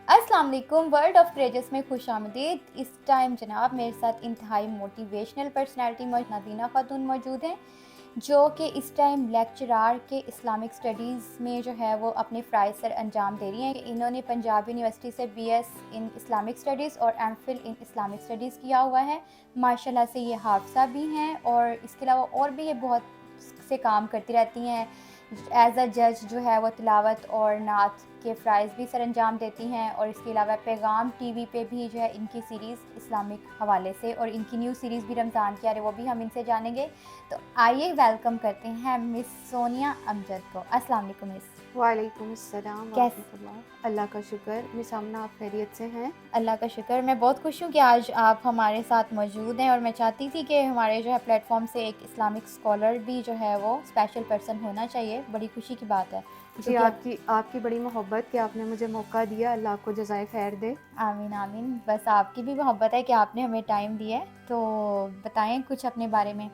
अस्सलाम वालेकुम। World of crazies में खुश आमदीद। इस टाइम जनाब मेरे साथ इंतहाई मोटिवेशनल पर्सनैलिटी नबीना खातून मौजूद हैं, जो कि इस टाइम लेक्चरार के इस्लामिक स्टडीज़ में जो है वो अपने फ़राइज़ सर अंजाम दे रही हैं। इन्होंने पंजाब यूनिवर्सिटी से BS इन इस्लामिक स्टडीज़ और MPhil इन इस्लामिक स्टडीज़ किया हुआ है। माशाल्लाह से ये हाफ़िज़ा भी हैं और इसके अलावा और भी ये बहुत से काम करती रहती हैं। एज़ अ जज जो है वो तिलावत और नात के फ़राइज़ भी सर अंजाम देती हैं और इसके अलावा पैगाम TV पे भी जो है इनकी सीरीज़ इस्लामिक हवाले से और इनकी न्यू सीरीज़ भी रमज़ान की आ रही है, वो भी हम इनसे जानेंगे। तो आइए वेलकम करते हैं मिस सोनिया अमजद को। अस्सलाम वालेकुम मिस। वालेकुम अस्सलाम कैसे? वरहमतुल्लाह। अल्लाह का शुक्र। मिस आमना, आप खैरियत से हैं? अल्लाह का शुक्र। मैं बहुत खुश हूँ कि आज आप हमारे साथ मौजूद हैं और मैं चाहती थी कि हमारे जो है प्लेटफॉर्म से एक इस्लामिक स्कॉलर भी जो है वो स्पेशल पर्सन होना चाहिए। बड़ी खुशी की बात है जी, क्योंकि आपकी बड़ी मोहब्बत कि आपने मुझे मौका दिया। अल्लाह आपको जज़ाए खैर दे। आमीन आमीन। बस आपकी भी मोहब्बत है कि आपने हमें टाइम दिया है। तो बताएं कुछ अपने बारे में।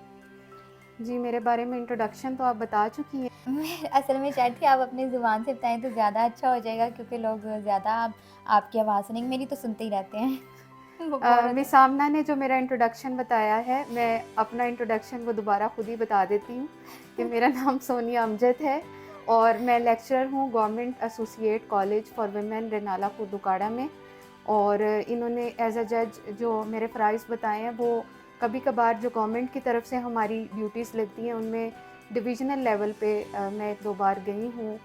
जी, मेरे बारे में इंट्रोडक्शन तो आप बता चुकी हैं। मैं असल में चाहती थी आप अपनी ज़ुबान से बताएं तो ज़्यादा अच्छा हो जाएगा, क्योंकि लोग ज़्यादा आपकी आवाज़ सुनेंगे, मेरी तो सुनते ही रहते हैं। वो बोर होते मिस आमना ने जो मेरा इंट्रोडक्शन बताया है, मैं अपना इंट्रोडक्शन वो दोबारा खुद ही बता देती हूँ कि मेरा नाम सोनिया अमजद है और मैं लेक्चरर हूँ government associate college for women Renala कुर्दुकाड़ा में। और इन्होंने एज अ जज जो मेरे फ़राइज़ बताए हैं, वो कभी कभार जो गवर्नमेंट की तरफ से हमारी ड्यूटीज़ लगती हैं उनमें डिवीज़नल लेवल पे मैं 1-2 बार गई हूँ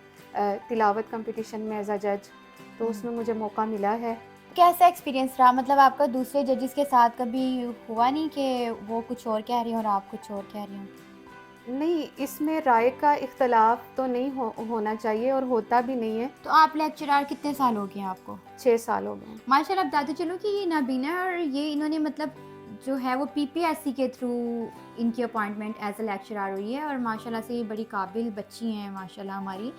तिलावत कंपटीशन में एज अ जज, तो उसमें मुझे मौका मिला है। कैसा एक्सपीरियंस रहा? मतलब आपका दूसरे जजेस के साथ कभी हुआ नहीं कि वो कुछ और कह रही हो और आप कुछ और कह रही हो? नहीं, इसमें राय का इख्तलाफ तो नहीं होना चाहिए और होता भी नहीं है। तो आप लेक्चरार कितने साल हो गए हैं आपको? 6 साल हो गए हैं। माशाल्लाह। बताते चलो कि ये नबीना और ये इन्होंने मतलब जो है वो PPSC के थ्रू इनकी अपॉइंटमेंट एज अ लेक्चरार हुई है और माशाल्लाह से ये बड़ी काबिल बच्ची हैं माशाल्लाह हमारी।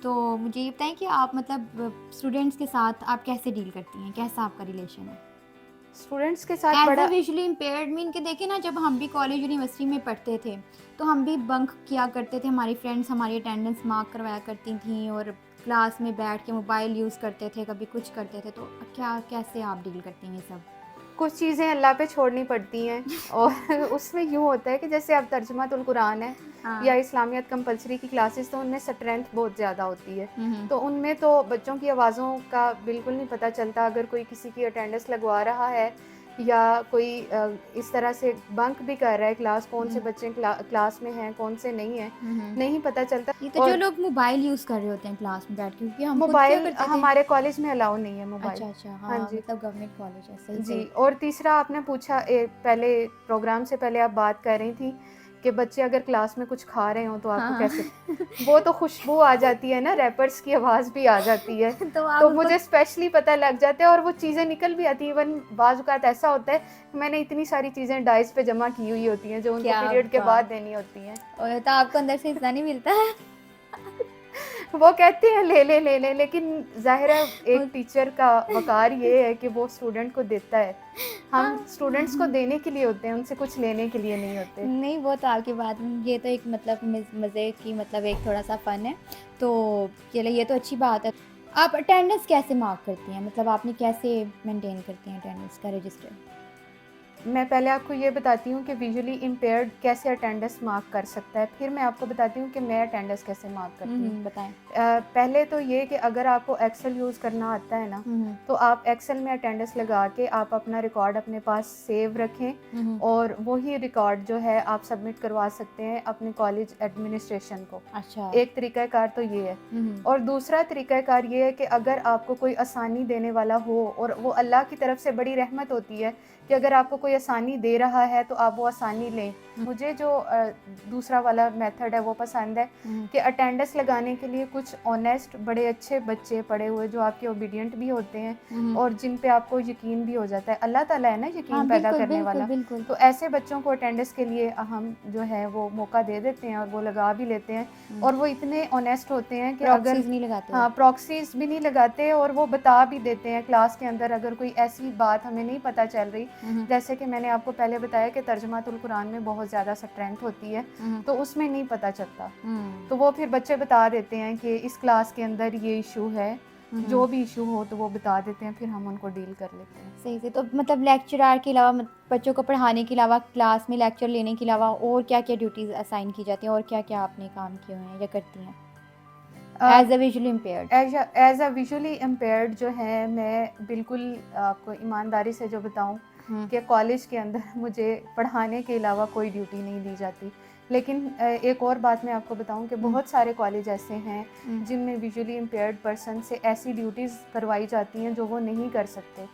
तो मुझे ये बताएं कि आप मतलब स्टूडेंट्स के साथ आप कैसे डील करती हैं, कैसा आपका रिलेशन है? स्टूडेंट्स के साथ एज अ बड़ा विजुअली इम्पेयर्ड मीन के देखें ना, जब हम भी कॉलेज यूनिवर्सिटी में पढ़ते थे तो हम भी बंक किया करते थे, हमारी फ्रेंड्स हमारी अटेंडेंस मार्क करवाया करती थी और क्लास में बैठ के मोबाइल यूज़ करते थे, कभी कुछ करते थे। तो क्या कैसे आप डील करती हैं ये सब? कुछ चीज़ें अल्लाह पे छोड़नी पड़ती हैं और उसमें यूँ होता है कि जैसे अब तर्जुमातुल कुरान है या हाँ। इस्लामियत कंपलसरी की क्लासेस, तो उनमें स्ट्रेंथ बहुत ज़्यादा होती है। हम्म। तो उनमें तो बच्चों की आवाज़ों का बिल्कुल नहीं पता चलता। अगर कोई किसी की अटेंडेंस लगवा रहा है या कोई इस तरह से बंक भी कर रहा है क्लास, कौन से बच्चे क्लास में हैं, कौन से नहीं हैं, नहीं पता चलता। ये तो जो और लोग मोबाइल यूज़ कर रहे होते हैं क्लास में बैठ के, क्योंकि हम खुद किया मोबाइल करते थे। हमारे कॉलेज में अलाउ नहीं है मोबाइल। अच्छा अच्छा, हाँ हाँ जी। मतलब गवर्नमेंट कॉलेज है, सही जी, सही। और तीसरा आपने पूछा पहले प्रोग्राम से पहले आप बात कर रही थी कि बच्चे अगर क्लास में कुछ खा रहे हों तो आपको हाँ कैसे, वो तो खुशबू आ जाती है ना, रैपर्स की आवाज़ भी आ जाती है, तो आप तो उनको मुझे स्पेशली पता लग जाता है और वो चीज़ें निकल भी आती हैं। इवन बाज़ औक़ात ऐसा होता है कि मैंने इतनी सारी चीज़ें डाइस पे जमा की हुई होती हैं जो उनको क्या पीरियड के बाद बात, देनी होती हैं। और तो आपको अंदर से हिस्सा नहीं मिलता है? वो कहते हैं ले ले ले ले, लेकिन ज़ाहिर है एक टीचर का वक़ार ये है कि वो स्टूडेंट को देता है। हम स्टूडेंट्स को देने के लिए होते हैं, उनसे कुछ लेने के लिए नहीं होते। नहीं, वो तो आपकी बात, ये तो एक मतलब मज़े की मतलब एक थोड़ा सा फ़न है। तो चलिए ये तो अच्छी बात है। आप अटेंडेंस कैसे मार्क करती हैं, मतलब आपने कैसे मेंटेन करती हैं अटेंडेंस का रजिस्टर? मैं पहले आपको ये बताती हूँ कि विजुअली इम्पेयर्ड कैसे अटेंडेंस मार्क कर सकता है, फिर मैं आपको बताती हूँ कि मैं अटेंडेंस कैसे मार्क करती हूँ। बताएं। पहले तो ये कि अगर आपको एक्सेल यूज़ करना आता है ना, तो आप एक्सेल में अटेंडेंस लगा के आप अपना रिकॉर्ड अपने पास सेव रखें और वही रिकॉर्ड जो है आप सबमिट करवा सकते हैं अपने कॉलेज एडमिनिस्ट्रेशन को। अच्छा। एक तरीक़ाकार तो ये है। और दूसरा तरीक़ाकार ये है कि अगर आपको कोई आसानी देने वाला हो, और वो अल्लाह की तरफ से बड़ी रहमत होती है कि अगर आपको कोई आसानी दे रहा है तो आप वो आसानी लें। मुझे जो दूसरा वाला मेथड है वो पसंद है कि अटेंडेंस लगाने के लिए कुछ ऑनेस्ट बड़े अच्छे बच्चे पड़े हुए जो आपके ओबीडियंट भी होते हैं और जिन पे आपको यकीन भी हो जाता है। अल्लाह ताला है ना हाँ यकीन पैदा बिल्कुल करने बिल्कुल वाला। बिल्कुल। तो ऐसे बच्चों को अटेंडेंस के लिए हम जो है वो मौका दे देते हैं और वो लगा भी लेते हैं और वो इतने ऑनेस्ट होते हैं कि अगर प्रॉक्सीज नहीं लगाते हो? हाँ, प्रॉक्सीज़ भी नहीं लगाते और वो बता भी देते हैं क्लास के अंदर अगर कोई ऐसी बात हमें नहीं पता चल रही। जैसे कि मैंने आपको पहले बताया कि तर्जुमातुल कुरान में बहुत ज़्यादा स्ट्रेंथ होती है, तो उसमें नहीं पता चलता। तो वो फिर बच्चे बता देते हैं कि इस क्लास के अंदर ये इशू है جو بھی ایشو ہو تو وہ بتا دیتے ہیں, پھر ہم ان کو ڈیل کر لیتے ہیں. صحیح سے. تو مطلب لیکچرار کے علاوہ بچوں کو پڑھانے کے علاوہ کلاس میں لیکچر لینے کے علاوہ اور کیا کیا ڈیوٹیز اسائن کی جاتی ہیں, اور کیا کیا آپ نے کام کیے ہوئے ہیں یا کرتی ہیں as a visually impaired? As a visually impaired جو ہے, میں بالکل آپ کو ایمانداری سے جو بتاؤں کہ کالج کے اندر مجھے پڑھانے کے علاوہ کوئی ڈیوٹی نہیں دی جاتی. لیکن ایک اور بات میں آپ کو بتاؤں کہ بہت سارے کالج ایسے ہیں جن میں ویژولی امپیئرڈ پرسن سے ایسی ڈیوٹیز کروائی جاتی ہیں جو وہ نہیں کر سکتے.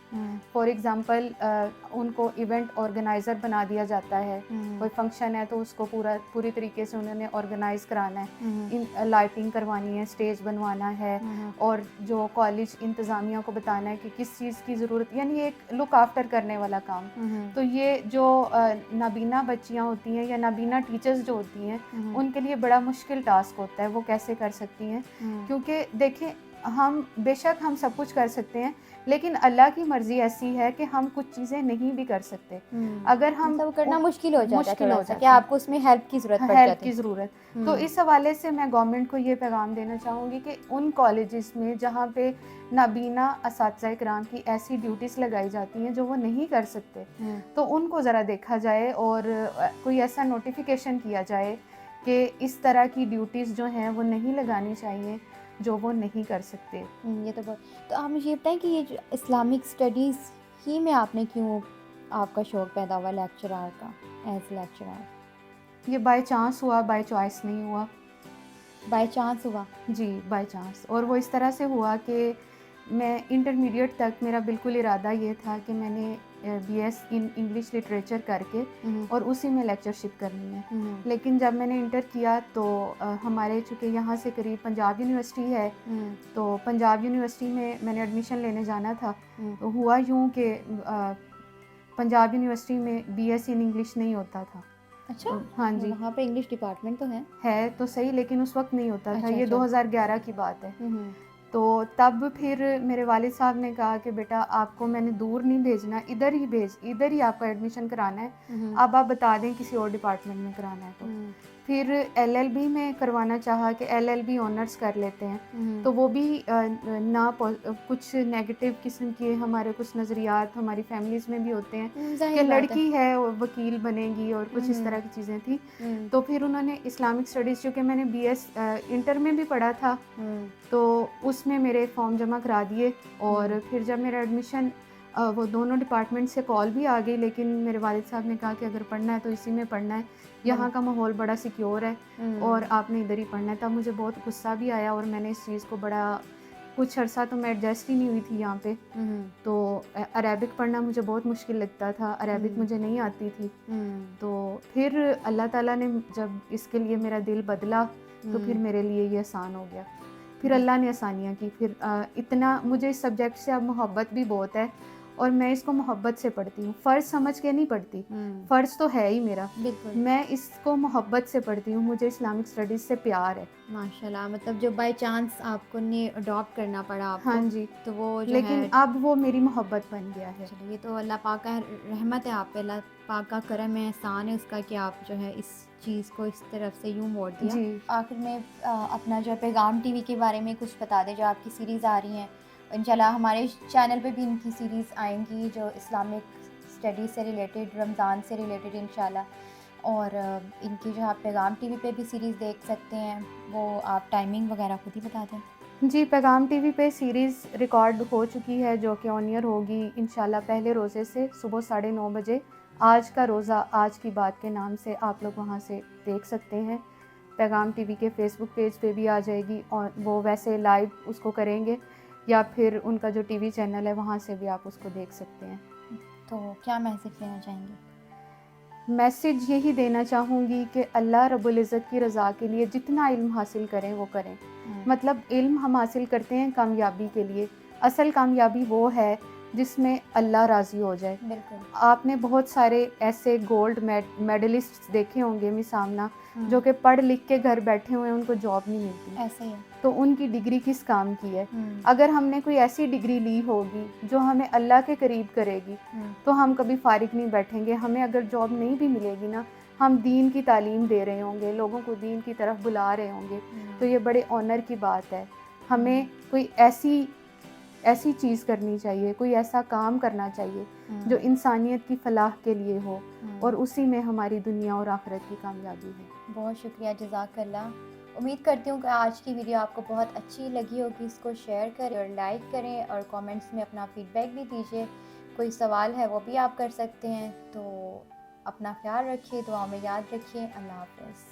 فار ایگزامپل ان کو ایونٹ آرگنائزر بنا دیا جاتا ہے, کوئی فنکشن ہے تو اس کو پوری طریقے سے انہوں نے آرگنائز کرانا ہے, لائٹنگ کروانی ہے, اسٹیج بنوانا ہے, اور جو کالج انتظامیہ کو بتانا ہے کہ کس چیز کی ضرورت, یعنی ایک لک آفٹر کرنے والا کام. تو یہ جو نابینا بچیاں ہوتی ہیں یا نابینا ٹیچرز جو ہوتی ہیں ان کے لیے بڑا مشکل ٹاسک ہوتا ہے, وہ کیسے کر سکتی ہیں. کیونکہ دیکھیں, ہم بے شک ہم سب کچھ کر سکتے ہیں, لیکن اللہ کی مرضی ایسی ہے کہ ہم کچھ چیزیں نہیں بھی کر سکتے. اگر ہم کرنا مشکل ہو جاتا ہے تھوڑا سا, کہ ہے آپ کو اس میں ہیلپ کی ضرورت پڑ ہیلپ جاتی کی ہے. ضرورت. تو اس حوالے سے میں گورنمنٹ کو یہ پیغام دینا چاہوں گی کہ ان کالجز میں جہاں پہ نابینا اساتذہ کرام کی ایسی ڈیوٹیز لگائی جاتی ہیں جو وہ نہیں کر سکتے, تو ان کو ذرا دیکھا جائے اور کوئی ایسا نوٹیفیکیشن کیا جائے کہ اس طرح کی ڈیوٹیز جو ہیں وہ نہیں لگانی چاہیے جو وہ نہیں کر سکتے. یہ تو بہت. تو آپ مجھے یہ بتائیں کہ یہ جو اسلامک اسٹڈیز ہی میں آپ نے کیوں آپ کا شوق پیدا ہوا لیکچرار کا, ایز لیکچرار؟ یہ بائی چانس ہوا, بائی چوائس نہیں ہوا. بائی چانس ہوا؟ جی بائی چانس. اور وہ اس طرح سے ہوا کہ میں انٹرمیڈیٹ تک میرا بالکل ارادہ یہ تھا کہ میں نے B S in English literature کر کے اور اسی میں لیکچرشپ کرنی ہے. لیکن جب میں نے انٹر کیا تو ہمارے چونکہ یہاں سے قریب پنجاب یونیورسٹی ہے, تو پنجاب یونیورسٹی میں نے ایڈمیشن لینے جانا تھا. تو ہوا یوں کہ پنجاب یونیورسٹی میں بی ایس ان انگلش نہیں ہوتا تھا. اچھا, ہاں جی, وہاں پہ انگلش ڈپارٹمنٹ تو ہے تو صحیح, لیکن اس وقت نہیں ہوتا تھا. یہ 2011 کی بات ہے. تو تب پھر میرے والد صاحب نے کہا کہ بیٹا آپ کو میں نے دور نہیں بھیجنا, ادھر ہی آپ کا ایڈمیشن کرانا ہے, اب آپ بتا دیں کسی اور ڈپارٹمنٹ میں کرانا ہے. تو پھر ایل ایل بی میں کروانا چاہا کہ ایل ایل بی آنرس کر لیتے ہیں, تو وہ بھی نہ کچھ نیگیٹو قسم کے ہمارے کچھ نظریات ہماری فیملیز میں بھی ہوتے ہیں کہ لڑکی ہے وکیل بنے گی اور کچھ اس طرح کی چیزیں تھیں. تو پھر انہوں نے اسلامک اسٹڈیز, چونکہ میں نے بی ایس انٹر میں بھی پڑھا تھا, تو اس میں میرے فارم جمع کرا دیے. اور پھر جب میرا ایڈمیشن, وہ دونوں ڈپارٹمنٹ سے کال بھی آ گئی, لیکن میرے والد صاحب نے کہا کہ اگر پڑھنا ہے تو اسی میں پڑھنا ہے, یہاں کا ماحول بڑا سیکیور ہے اور آپ نے ادھر ہی پڑھنا ہے. تب مجھے بہت غصہ بھی آیا اور میں نے اس چیز کو بڑا, کچھ عرصہ تو میں ایڈجسٹ ہی نہیں ہوئی تھی یہاں پہ. تو عربک پڑھنا مجھے بہت مشکل لگتا تھا, عربک مجھے نہیں آتی تھی. تو پھر اللہ تعالیٰ نے جب اس کے لیے میرا دل بدلا تو پھر میرے لیے یہ آسان ہو گیا. پھر اللہ نے آسانیاں کی. پھر اتنا مجھے اس سبجیکٹ سے اب محبت بھی بہت ہے, اور میں اس کو محبت سے پڑھتی ہوں, فرض سمجھ کے نہیں پڑھتی. فرض تو ہے ہی میرا, میں اس کو محبت سے پڑھتی ہوں, مجھے اسلامک اسٹڈیز سے پیار ہے. ماشاء اللہ. مطلب جو بائی چانس آپ کو نے اڈاپٹ کرنا پڑا آپ کو, ہاں جی, تو وہ جو لیکن ہے اب وہ میری محبت بن گیا ہے. چلو, یہ تو اللہ پاک کا رحمت ہے آپ پہ, اللہ پاک کا کرم ہے, احسان ہے اس کا کہ آپ جو ہے اس چیز کو اس طرف سے یوں موڑ دیا. جی. آخر میں اپنا جو پیغام ٹی وی کے بارے میں کچھ بتا دیں, جو آپ کی سیریز آ رہی ہیں. انشاءاللہ ہمارے چینل پہ بھی ان کی سیریز آئیں گی جو اسلامک اسٹڈیز سے ریلیٹڈ, رمضان سے ریلیٹڈ انشاءاللہ. اور ان کی جو آپ پیغام ٹی وی پہ بھی سیریز دیکھ سکتے ہیں, وہ آپ ٹائمنگ وغیرہ خود ہی بتا دیں. جی, پیغام ٹی وی پہ سیریز ریکارڈ ہو چکی ہے جو کہ آن ایئر ہوگی انشاءاللہ پہلے روزے سے صبح 9:30 بجے. آج کا روزہ آج کی بات کے نام سے آپ لوگ وہاں سے دیکھ سکتے ہیں. پیغام ٹی وی کے فیس بک پیج پہ بھی آ جائے گی, اور وہ ویسے لائیو اس کو کریں گے, یا پھر ان کا جو ٹی وی چینل ہے وہاں سے بھی آپ اس کو دیکھ سکتے ہیں. تو کیا میسج دینا چاہیں گے؟ میسج یہی دینا چاہوں گی کہ اللہ رب العزت کی رضا کے لیے جتنا علم حاصل کریں وہ کریں. مطلب علم ہم حاصل کرتے ہیں کامیابی کے لیے, اصل کامیابی وہ ہے جس میں اللہ راضی ہو جائے. بالکل. آپ نے بہت سارے ایسے گولڈ میڈلسٹ دیکھے ہوں گے سامنا, جو کہ پڑھ لکھ کے گھر بیٹھے ہوئے ہیں, ان کو جاب نہیں ملتی. ایسے ہی ہے. تو ان کی ڈگری کس کام کی ہے؟ اگر ہم نے کوئی ایسی ڈگری لی ہوگی جو ہمیں اللہ کے قریب کرے گی تو ہم کبھی فارغ نہیں بیٹھیں گے. ہمیں اگر جاب نہیں بھی ملے گی نا, ہم دین کی تعلیم دے رہے ہوں گے, لوگوں کو دین کی طرف بلا رہے ہوں گے, تو یہ بڑے آنر کی بات ہے. ہمیں کوئی ایسی ایسی چیز کرنی چاہیے, کوئی ایسا کام کرنا چاہیے جو انسانیت کی فلاح کے لیے ہو, اور اسی میں ہماری دنیا اور آخرت کی کامیابی ہے. بہت شکریہ, جزاک اللہ. امید کرتی ہوں کہ آج کی ویڈیو آپ کو بہت اچھی لگی ہوگی. اس کو شیئر کریں اور لائک کریں, اور کامنٹس میں اپنا فیڈ بیک بھی دیجیے. کوئی سوال ہے وہ بھی آپ کر سکتے ہیں. تو اپنا خیال رکھیے, دعاؤں میں یاد رکھیے. اللہ حافظ.